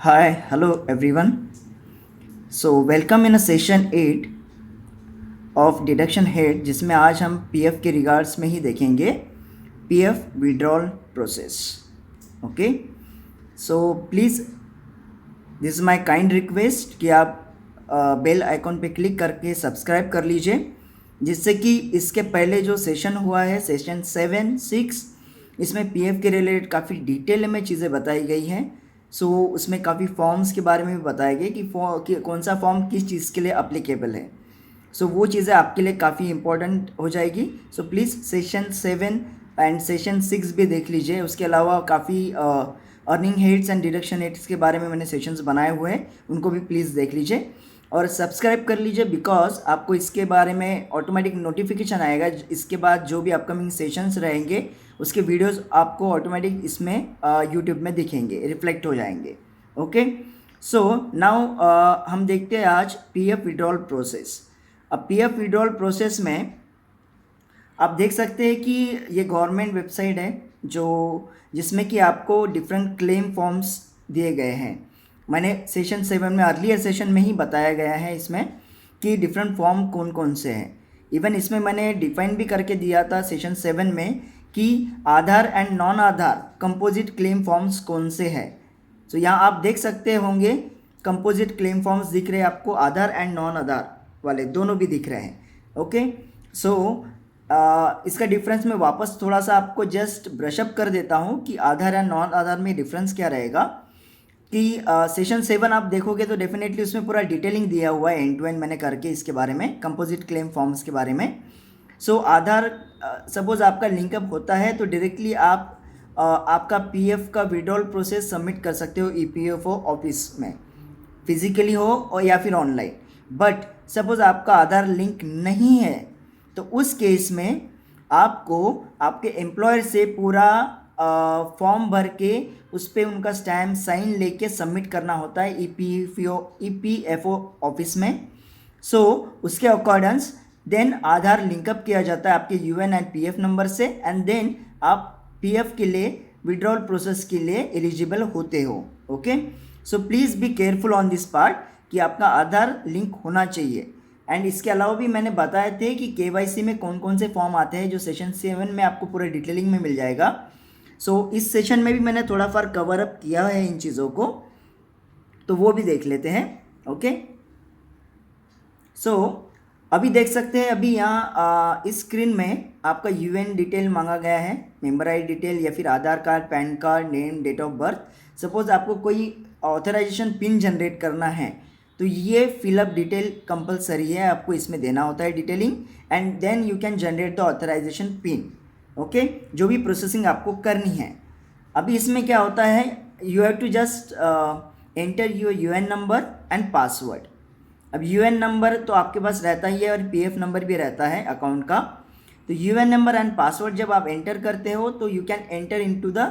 Hi, hello everyone. So welcome in a session 8 of deduction head जिसमें आज हम PF के रिगार्ड्स में ही देखेंगे PF withdrawal process. Okay, so please this is my kind request कि आप बेल आइकॉन पे क्लिक करके सब्सक्राइब कर लीजिए, जिससे कि इसके पहले जो सेशन हुआ है सेशन 7, 6, इसमें पीएफ के रिलेटेड काफ़ी डिटेल में चीज़ें बताई गई हैं. सो उसमें काफ़ी फॉर्म्स के बारे में भी बताया गया कि कौन सा फॉर्म किस चीज़ के लिए अप्लीकेबल है. सो वो चीज़ें आपके लिए काफ़ी इंपॉर्टेंट हो जाएगी. So please session 7 and session 6 भी देख लीजिए. उसके अलावा काफ़ी earning heads and deduction heads के बारे में मैंने सेशंस बनाए हुए हैं, उनको भी प्लीज़ देख लीजिए और सब्सक्राइब कर लीजिए, बिकॉज आपको इसके बारे में ऑटोमेटिक नोटिफिकेशन आएगा. इसके बाद जो भी अपकमिंग सेशंस रहेंगे उसके वीडियोस आपको ऑटोमेटिक इसमें यूट्यूब में दिखेंगे, रिफ्लेक्ट हो जाएंगे. ओके, सो नाउ हम देखते हैं आज पीएफ विड्रॉल प्रोसेस. अब पीएफ विड्रॉल प्रोसेस में आप देख सकते हैं कि ये गवर्नमेंट वेबसाइट है जिसमें कि आपको डिफरेंट क्लेम फॉर्म्स दिए गए हैं. मैंने सेशन 7 में अर्लियर सेशन में ही बताया गया है इसमें कि डिफरेंट फॉर्म कौन कौन से हैं. इवन इसमें मैंने डिफाइन भी करके दिया था सेशन 7 में कि Aadhaar and non Aadhaar composite claim forms कौन से हैं. तो यहाँ आप देख सकते होंगे कंपोजिट क्लेम फॉर्म्स दिख रहे हैं आपको, आधार एंड नॉन आधार वाले दोनों भी दिख रहे हैं. ओके, सो इसका डिफरेंस मैं वापस थोड़ा सा आपको जस्ट ब्रशअप कर देता हूँ कि आधार एंड नॉन आधार में डिफरेंस क्या रहेगा. कि सेशन 7 आप देखोगे तो डेफिनेटली उसमें पूरा डिटेलिंग दिया हुआ है एंड टू एंड मैंने करके इसके बारे में, कंपोजिट क्लेम फॉर्म्स के बारे में. सो आधार सपोज आपका लिंकअप होता है तो डायरेक्टली आप आपका पीएफ का विड्रॉल प्रोसेस सबमिट कर सकते हो ईपीएफओ ऑफिस में, फिजिकली हो और या फिर ऑनलाइन. बट सपोज आपका आधार लिंक नहीं है तो उस केस में आपको आपके एम्प्लॉयर से पूरा फॉर्म भर के उस पर उनका स्टैम्प साइन लेके सबमिट करना होता है ईपीएफओ ऑफिस में. सो उसके अकॉर्डेंस देन आधार लिंकअप किया जाता है आपके यूएन एंड पीएफ नंबर से, एंड देन आप पीएफ के लिए विड्रॉल प्रोसेस के लिए एलिजिबल होते हो. Okay, so please be careful on this part कि आपका आधार लिंक होना चाहिए. एंड इसके अलावा भी मैंने बताए थे कि केवाईसी में कौन कौन से फॉर्म आते हैं, जो सेशन 7 में आपको पूरे डिटेलिंग में मिल जाएगा. सो इस सेशन में भी मैंने थोड़ा फार कवर अप किया है इन चीज़ों को, तो वो भी देख लेते हैं. ओके, सो अभी देख सकते हैं, अभी यहाँ इस स्क्रीन में आपका यूएन डिटेल मांगा गया है, मेंबर आई डिटेल या फिर Aadhaar card, PAN card, name, date of birth. Suppose आपको कोई ऑथराइजेशन पिन जनरेट करना है तो ये फिलअप डिटेल कंपलसरी है, आपको इसमें देना होता है detailing, and then you can generate the authorisation pin. Okay, जो भी प्रोसेसिंग आपको करनी है. अभी इसमें क्या होता है, you have to just enter your UAN number and password. अब यूएन नंबर तो आपके पास रहता ही है और पीएफ नंबर भी रहता है अकाउंट का. तो यूएन नंबर एंड पासवर्ड जब आप एंटर करते हो तो you can enter into the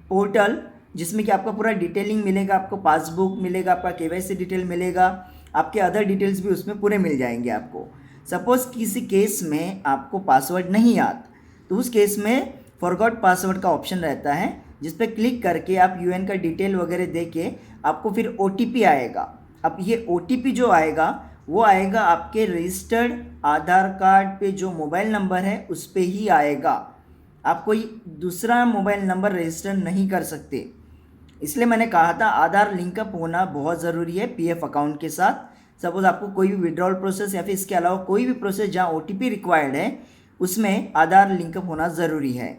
portal, जिसमें कि आपका पूरा डिटेलिंग मिलेगा, आपको पासबुक मिलेगा, आपका केवाईसी डिटेल मिलेगा, आपके अदर डिटेल्स भी उसमें पूरे मिल जाएंगे आपको. सपोज किसी केस में आपको पासवर्ड नहीं याद तो उस केस में फॉरगॉट पासवर्ड का ऑप्शन रहता है, जिस पर क्लिक करके आप यूएन का डिटेल वगैरह दे के आपको फिर ओटीपी आएगा. अब ये ओटीपी जो आएगा वो आएगा आपके रजिस्टर्ड आधार कार्ड पे जो मोबाइल नंबर है उस पर ही आएगा. आप कोई दूसरा मोबाइल नंबर रजिस्टर नहीं कर सकते. इसलिए मैंने कहा था आधार लिंकअप होना बहुत ज़रूरी है पीएफ अकाउंट के साथ. सपोज आपको कोई भी विड्रॉल प्रोसेस या फिर इसके अलावा कोई भी प्रोसेस जहाँ ओटीपी रिक्वायर्ड है उसमें आधार लिंकअप होना ज़रूरी है.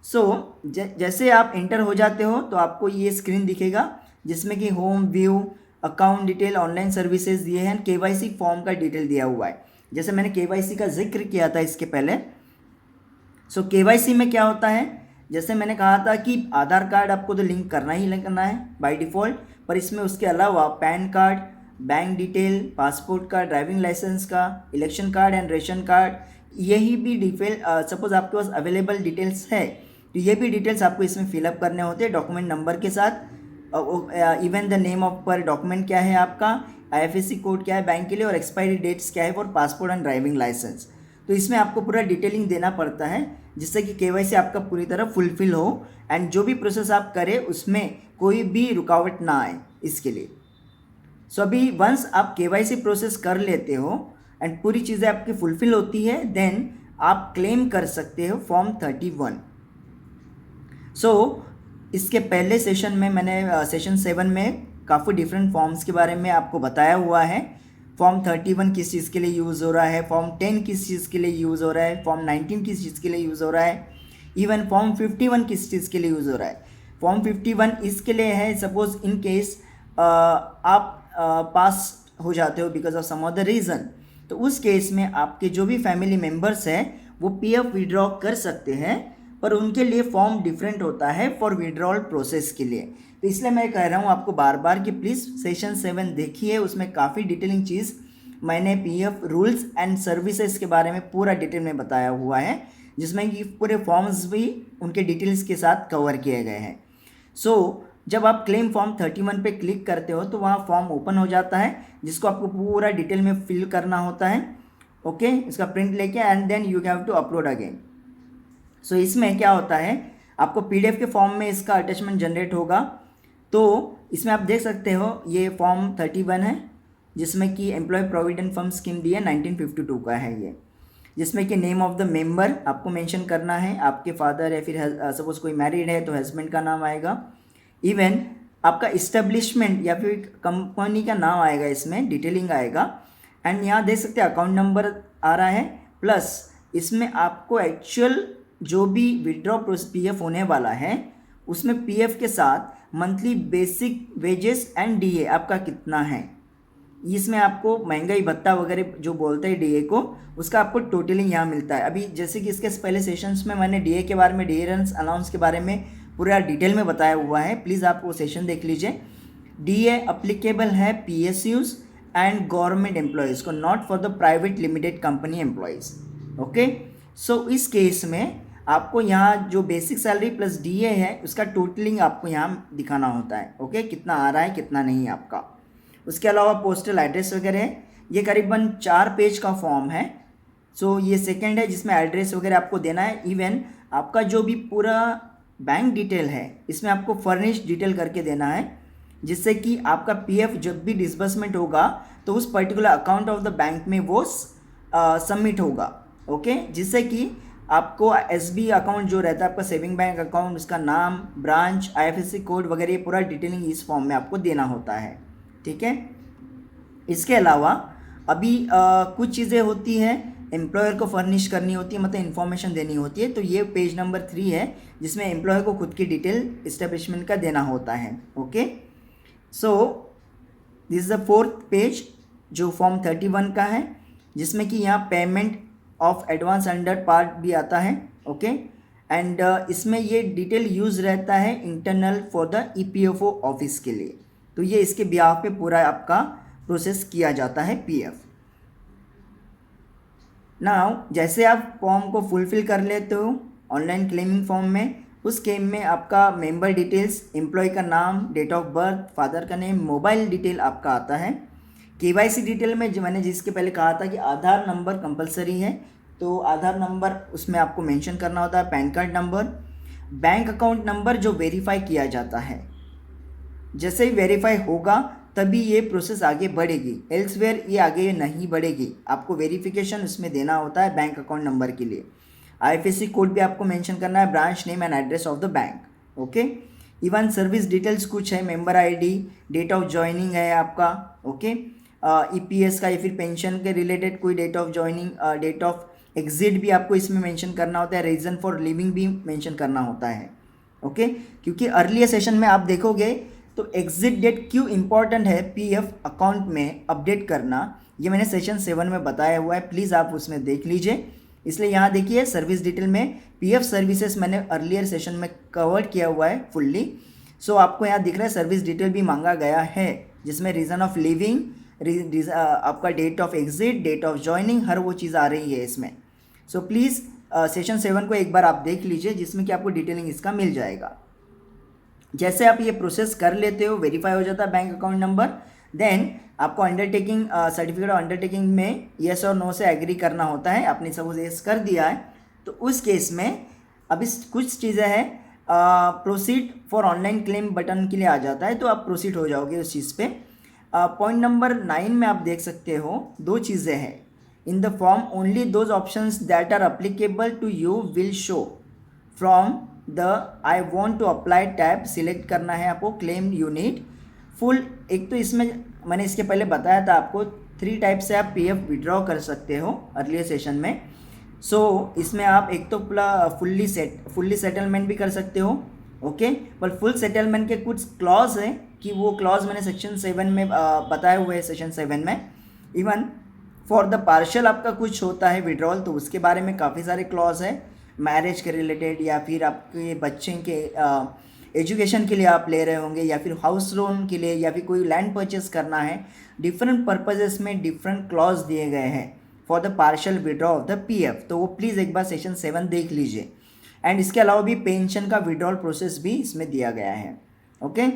सो जैसे आप एंटर हो जाते हो तो आपको ये स्क्रीन दिखेगा, जिसमें कि home view, account detail, online services दिए हैं, केवाईसी फॉर्म का डिटेल दिया हुआ है. जैसे मैंने केवाईसी का जिक्र किया था इसके पहले. सो केवाईसी में क्या होता है, जैसे मैंने कहा था कि आधार कार्ड आपको तो लिंक करना ही करना है बाय डिफ़ॉल्ट, पर इसमें उसके अलावा pan card, bank detail, passport का, ड्राइविंग लाइसेंस का, election card and ration card, यही भी डिटेल सपोज आपके पास अवेलेबल डिटेल्स है तो ये भी डिटेल्स आपको इसमें फिलअप करने होते हैं डॉक्यूमेंट नंबर के साथ. इवन द नेम ऑफ पर डॉक्यूमेंट क्या है आपका, आईएफएससी कोड क्या है बैंक के लिए, और एक्सपायरी डेट्स क्या है for passport and driving licence. तो इसमें आपको पूरा डिटेलिंग देना पड़ता है जिससे कि केवाईसी आपका पूरी तरह फुलफिल हो एंड जो भी प्रोसेस आप करें उसमें कोई भी रुकावट ना आए इसके लिए। सो अभी वंस आप केवाईसी प्रोसेस कर लेते हो एंड पूरी चीज़ें आपकी फुलफिल होती है देन आप क्लेम कर सकते हो फॉर्म 31। सो इसके पहले सेशन में मैंने सेशन 7 में काफ़ी डिफरेंट फॉर्म्स के बारे में आपको बताया हुआ है। फॉर्म 31 किस चीज़ के लिए यूज़ हो रहा है, फॉर्म 10 किस चीज़ के लिए यूज़ हो रहा है, फॉर्म 19 किस चीज़ के लिए यूज़ हो रहा है, इवन फॉर्म 51 किस चीज़ के लिए यूज़ हो रहा है। फॉर्म 51 इसके लिए है सपोज इन केस आप पास हो जाते हो because of some other reason, तो उस केस में आपके जो भी फैमिली मेम्बर्स हैं वो पीएफ विड्रॉ कर सकते हैं, पर उनके लिए फॉर्म डिफरेंट होता है फॉर विड्रॉल प्रोसेस के लिए। तो इसलिए मैं कह रहा हूँ आपको बार बार कि प्लीज़ सेशन 7 देखिए, उसमें काफ़ी डिटेलिंग चीज़ मैंने पीएफ रूल्स एंड सर्विसेज के बारे में पूरा डिटेल में बताया हुआ है, जिसमें कि पूरे फॉर्म्स भी उनके डिटेल्स के साथ कवर किए गए हैं। सो जब आप क्लेम फॉर्म 31 पे क्लिक करते हो तो वहाँ फॉर्म ओपन हो जाता है जिसको आपको पूरा डिटेल में फिल करना होता है। ओके, इसका प्रिंट लेके and then you have to upload again. So इसमें क्या होता है, आपको पीडीएफ के फॉर्म में इसका अटैचमेंट जनरेट होगा। तो इसमें आप देख सकते हो ये फॉर्म 31 है जिसमें कि एम्प्लॉय प्रोविडेंट फंड स्कीम दी है 1952 का है ये, जिसमें कि नेम ऑफ द मेंबर आपको मेंशन करना है, आपके फादर है, फिर सपोज कोई मैरिड है तो हस्बैंड का नाम आएगा, इवन आपका इस्टेब्लिशमेंट या फिर कंपनी का नाम आएगा, इसमें डिटेलिंग आएगा। एंड यहाँ देख सकते हैं अकाउंट नंबर आ रहा है, प्लस इसमें आपको एक्चुअल जो भी विड्रॉ पीएफ होने वाला है उसमें पीएफ के साथ monthly basic wages and DA आपका कितना है, इसमें आपको महंगाई भत्ता वगैरह जो बोलते हैं डीए को, उसका आपको टोटलिंग यहाँ मिलता है। अभी जैसे कि इसके पहले सेशंस में मैंने डीए के बारे में, डीए रन्स अलाउंस के बारे में पूरा डिटेल में बताया हुआ है, प्लीज़ आप वो सेशन देख लीजिए। डीए अप्लीकेबल है पीएसयूज एंड गवर्नमेंट एम्प्लॉयज़ को, not for the private limited company employees. Okay, so इस केस में आपको यहाँ जो बेसिक सैलरी प्लस डीए है उसका टोटलिंग आपको यहाँ दिखाना होता है। ओके, कितना आ रहा है कितना नहीं आपका। उसके अलावा पोस्टल एड्रेस वगैरह है, ये करीबन 4 पेज का फॉर्म है। सो ये सेकंड है जिसमें एड्रेस वगैरह आपको देना है। इवन आपका जो भी पूरा बैंक डिटेल है इसमें आपको फर्निश डिटेल करके देना है, जिससे कि आपका पीएफ जब भी डिसबर्समेंट होगा तो उस particular account of the bank में वो सबमिट होगा। ओके, जिससे कि आपको एसबी अकाउंट जो रहता है आपका सेविंग बैंक अकाउंट, उसका नाम, ब्रांच, आईएफएससी कोड वगैरह ये पूरा डिटेलिंग इस फॉर्म में आपको देना होता है। ठीक है, इसके अलावा अभी कुछ चीज़ें होती हैं एम्प्लॉयर को फर्निश करनी होती है, मतलब इन्फॉर्मेशन देनी होती है। तो ये पेज नंबर 3 है जिसमें एम्प्लॉयर को खुद की डिटेल इस्टेब्लिशमेंट का देना होता है। Okay, so this is the 4th page जो फॉर्म 31 का है, जिसमें कि यहाँ payment of advance under part भी आता है। ओके, एंड इसमें ये डिटेल यूज़ रहता है internal for the EPFO office के लिए। तो ये इसके ब्याह पे पूरा आपका प्रोसेस किया जाता है पीएफ। नाउ जैसे आप फॉर्म को फुलफ़िल कर लेते हो ऑनलाइन क्लेमिंग फॉर्म में, उस केम में आपका मेंबर डिटेल्स, एम्प्लॉय का नाम, डेट ऑफ बर्थ, फादर का नेम, मोबाइल डिटेल आपका आता है। केवाईसी डिटेल में जो मैंने जिसके पहले कहा था कि आधार नंबर कंपलसरी है, तो आधार नंबर उसमें आपको मेंशन करना होता है, pan card number, bank account number जो वेरीफाई किया जाता है। जैसे ही वेरीफाई होगा तभी ये प्रोसेस आगे बढ़ेगी, एल्सवेयर ये आगे नहीं बढ़ेगी। आपको वेरिफिकेशन उसमें देना होता है बैंक अकाउंट नंबर के लिए। आईएफएससी कोड भी आपको मेंशन करना है, branch name and address of the bank. Okay, even service details कुछ है, member ID, date of joining है आपका। ओके, ईपीएस का या फिर पेंशन के रिलेटेड कोई date of joining, date of exit भी आपको इसमें मेंशन करना होता है, रीज़न फॉर लिविंग भी मेंशन करना होता है। ओके, क्योंकि अर्लियर सेशन में आप देखोगे तो एग्जिट डेट क्यों इंपॉर्टेंट है पीएफ अकाउंट में अपडेट करना, ये मैंने सेशन 7 में बताया हुआ है, प्लीज़ आप उसमें देख लीजिए। इसलिए यहाँ देखिए सर्विस डिटेल में पीएफ सर्विसेज मैंने अर्लियर सेशन में कवर किया हुआ है फुल्ली। सो आपको यहाँ दिख रहा है सर्विस डिटेल भी मांगा गया है, जिसमें रीज़न ऑफ लिविंग, आपका date of exit, date of joining, हर वो चीज़ आ रही है इसमें। सो प्लीज़ सेशन 7 को एक बार आप देख लीजिए, जिसमें कि आपको डिटेलिंग इसका मिल जाएगा। जैसे आप ये प्रोसेस कर लेते हो, वेरीफाई हो जाता है बैंक अकाउंट नंबर, देन आपको अंडरटेकिंग सर्टिफिकेट ऑफ अंडरटेकिंग में येस और नो से एग्री करना होता है। आपने सपोज येस कर दिया है तो उस केस में अभी कुछ चीज़ें हैं, proceed for online claim button के लिए आ जाता है, तो आप प्रोसीड हो जाओगे उस चीज़ पे। पॉइंट नंबर 9 में आप देख सकते हो 2 चीज़ें हैं। In the form only those options that are applicable to you will show from the I want to apply tab select करना है आपको। क्लेम यूनिट फुल, एक तो इसमें मैंने इसके पहले बताया था आपको 3 टाइप से आप PF विड्रॉ कर सकते हो अर्लियर सेशन में। इसमें आप एक तो फुल्ली सेटलमेंट भी कर सकते हो, ओके। पर फुल सेटलमेंट के कुछ क्लॉज हैं कि वो क्लॉज मैंने सेक्शन 7 में बताए हुए हैं। सेक्शन 7 में इवन फॉर द पार्शियल आपका कुछ होता है विड्रॉल, तो उसके बारे में काफ़ी सारे क्लॉज है, मैरिज के रिलेटेड या फिर आपके बच्चे के एजुकेशन के लिए आप ले रहे होंगे या फिर हाउस लोन के लिए या फिर कोई लैंड परचेस करना है। डिफरेंट पर्पजेस में डिफरेंट क्लॉज दिए गए हैं for the partial withdraw of the PF, तो वो प्लीज़ एक बार सेशन 7 देख लीजिए। एंड इसके अलावा भी पेंशन का विड्रॉल प्रोसेस भी इसमें दिया गया है, ओके।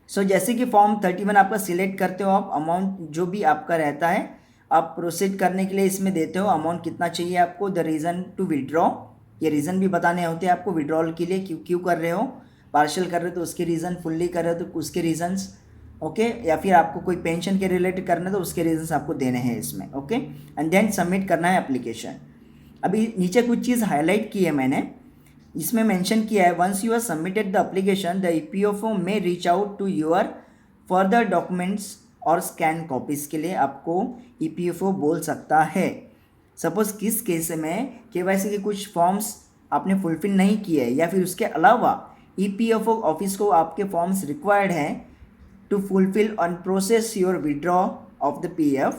जैसे कि फॉर्म 31 आपका सिलेक्ट करते हो, आप अमाउंट जो भी आपका रहता है आप प्रोसीड करने के लिए इसमें देते हो अमाउंट कितना चाहिए आपको, द रीज़न टू विड्रॉ, ये रीज़न भी बताने होते हैं आपको विड्रॉल के लिए, क्यों कर रहे हो, पार्शियल कर रहे हो तो उसके रीज़न, फुल्ली कर रहे हो तो उसके रीजंस, ओके। या फिर आपको कोई पेंशन के रिलेटेड करना है तो उसके रीजंस आपको देने हैं इसमें, ओके। एंड देन सबमिट करना है एप्लीकेशन। अभी नीचे कुछ चीज़ हाईलाइट की है मैंने, इसमें मेंशन किया है once you are submitted the application the EPFO में reach out to your further documents और स्कैन कॉपीज़ के लिए आपको EPFO बोल सकता है। सपोज़ किस केस में KYC के कुछ फॉर्म्स आपने फुलफिल नहीं किए या फिर उसके अलावा EPFO ऑफिस को आपके फॉर्म्स रिक्वायर्ड हैं to fulfil on process your withdraw of the PF,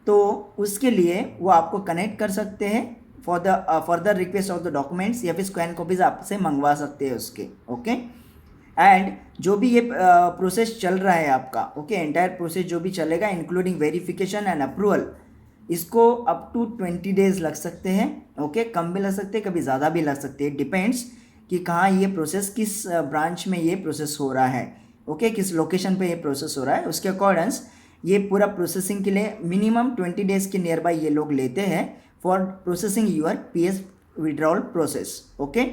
तो उसके लिए वो आपको कनेक्ट कर सकते हैं for the further request of the documents या फिर स्कैन कॉपीज़ आपसे मंगवा सकते हैं उसके, ओके। एंड जो भी ये प्रोसेस चल रहा है आपका, ओके, एंटायर प्रोसेस जो भी चलेगा इंक्लूडिंग वेरिफिकेशन एंड अप्रूवल, इसको अप टू 20 डेज लग सकते हैं, ओके। कम भी लग सकते हैं, कभी ज़्यादा भी लग सकते हैं, डिपेंड्स कि कहाँ ये प्रोसेस, किस ब्रांच में ये प्रोसेस हो रहा है, ओके, किस लोकेशन पे ये प्रोसेस हो रहा है, उसके अकॉर्डेंस ये पूरा प्रोसेसिंग के लिए मिनिमम 20 डेज़ के नियर बाई ये लोग लेते हैं for processing your PS withdrawal process, okay.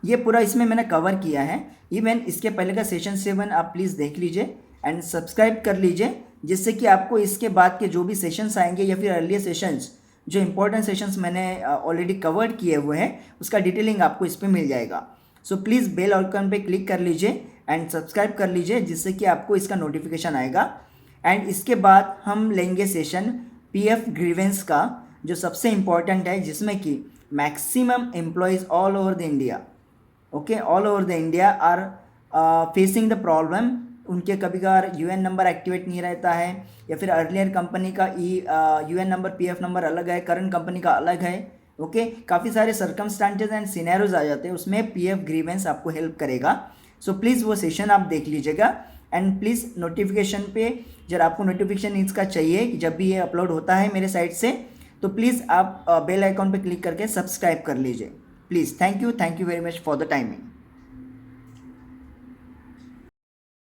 ये पूरा इसमें मैंने कवर किया है। इवन इसके पहले का सेशन 7 आप प्लीज़ देख लीजिए एंड सब्सक्राइब कर लीजिए, जिससे कि आपको इसके बाद के जो भी सेशंस आएंगे या फिर अर्लियर सेशंस, जो इंपॉर्टेंट सेशंस मैंने ऑलरेडी कवर्ड किए हुए हैं, उसका डिटेलिंग आपको इस पर मिल जाएगा। प्लीज़ बेल आइकन पे क्लिक कर लीजिए एंड सब्सक्राइब कर लीजिए, जिससे कि आपको इसका नोटिफिकेशन आएगा। एंड इसके बाद हम लेंगे सेशन PF ग्रीवेंस का, जो सबसे इम्पॉर्टेंट है, जिसमें कि maximum employees all over the India, okay, all over the India are facing the problem. उनके कभी कभार UN नंबर एक्टिवेट नहीं रहता है या फिर अर्लियर कंपनी का UN नंबर PF नंबर अलग है, करंट कंपनी का अलग है, ओके। काफ़ी सारे सर्कमस्टांसेस एंड सिनेरियोज आ जाते हैं, उसमें PF ग्रीवेंस आपको हेल्प करेगा। प्लीज़ वो सेशन आप देख लीजिएगा एंड प्लीज़ नोटिफिकेशन पे, जब आपको नोटिफिकेशन इसका चाहिए कि जब भी ये अपलोड होता है मेरे साइट से, तो प्लीज़ आप बेल आइकॉन पे क्लिक करके सब्सक्राइब कर लीजिए please. Thank you very much for the timing.